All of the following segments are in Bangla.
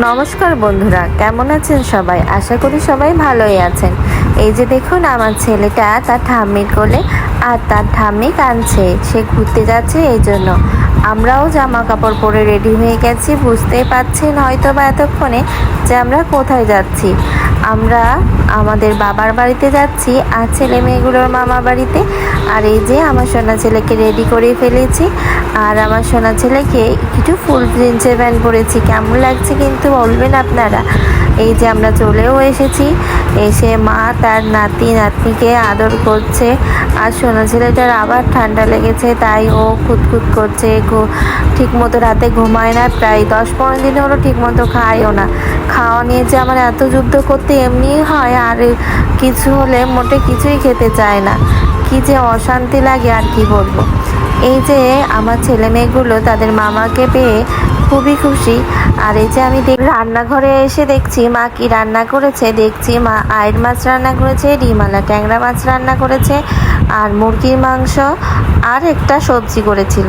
নমস্কার বন্ধুরা, কেমন আছেন সবাই? আশা করি সবাই ভালোই আছেন। এই যে দেখুন, আমার ছেলেটা তার ঠাম্মির কোলে আর তার ঠাম্মি কাঁদছে, সে ঘুরতে যাচ্ছে। এই জন্য আমরাও জামা কাপড় পরে রেডি হয়ে গেছি। বুঝতেই পাচ্ছেন হয়তো বা এতক্ষণে যে আমরা কোথায় যাচ্ছি। আমরা আমাদের বাবার বাড়িতে যাচ্ছি আর ছেলে মেয়েগুলোর মামা বাড়িতে। আর এই যে আমার সোনা ছেলেকে রেডি করে ফেলেছি, আর আমার সোনা ছেলেকে একটু ফুল প্রিন্সের প্যান্ট পরেছি। কেমন লাগছে কিন্তু বলবেন আপনারা। এই যে আমরা চলেও এসেছি, এসে মা তার নাতি নাতনিকে আদর করছে। আর সোনা ছেলেটার আবার ঠান্ডা লেগেছে, তাই ও খুঁতখুত করছে। ঠিক মতো রাতে ঘুমায় না, প্রায় 10-15 দিন হলো ঠিক মতো খায়ও না। খাওয়া নিয়ে যে আমার এত যুদ্ধ করতে এমনিই হয়, আর কিছু হলে মোটে কিছুই খেতে চায় না। কি যে অশান্তি লাগে আর কি বলবো। এই যে আমার ছেলে মেয়েগুলো তাদের মামাকে পেয়ে খুবই খুশি। আর এই যে আমি রান্নাঘরে এসে দেখছি মা কি রান্না করেছে। দেখছি মা আইড় মাছ রান্না করেছে, ডিমালা ট্যাংরা মাছ রান্না করেছে, আর মুরগির মাংস আর একটা সবজি করেছিল,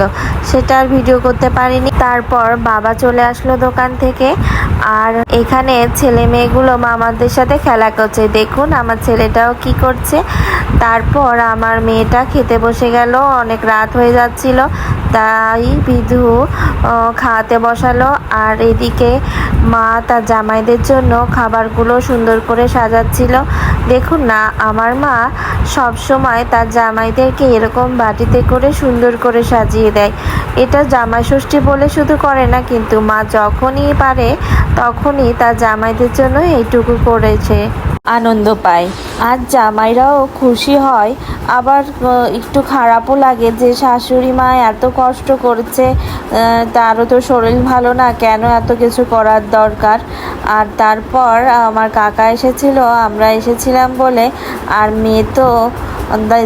সেটা আর ভিডিও করতে পারিনি। তারপর বাবা চলে আসলো দোকান থেকে, আর এখানে ছেলে মেয়েগুলো মামাদের সাথে খেলা করছে। দেখুন আমার ছেলেটাও কি করছে। তারপর আমার মেয়েটা খেতে বসে গেল, অনেক রাত হয়ে যাচ্ছিল, তাই বিধু খাওয়াতে বসালো। আর এদিকে মা তার জামাইদের জন্য খাবারগুলো সুন্দর করে সাজাচ্ছিল। দেখুন না, আমার মা সব সময় তার জামাইদেরকে এরকম বাটিতে করে সুন্দর করে সাজিয়ে দেয়। এটা জামাই ষষ্ঠী বলে শুধু করে না, কিন্তু মা যখনই পারে তখনই তার জামাইদের জন্য এইটুকু করেছে, আনন্দ পায়। আর জামাইরাও খুশি হয়। আবার একটু খারাপও লাগে যে শাশুড়ি মা এত কষ্ট করছে, তারও তো শরীর ভালো না, কেন এত কিছু করার দরকার। আর তারপর আমার কাকা এসেছিল, আমরা এসেছিলাম বলে, আর মেয়ে তো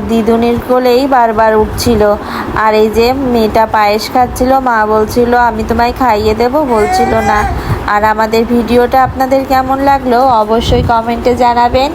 দিদুনির কোলেই বারবার উঠছিল। আর এই যে মেয়েটা পায়েস খাচ্ছিল, মা বলছিল আমি তোমায় খাইয়ে দেবো, বলছিল না। আর আমাদের ভিডিওটা আপনাদের কেমন লাগলো অবশ্যই কমেন্টে জানাবেন।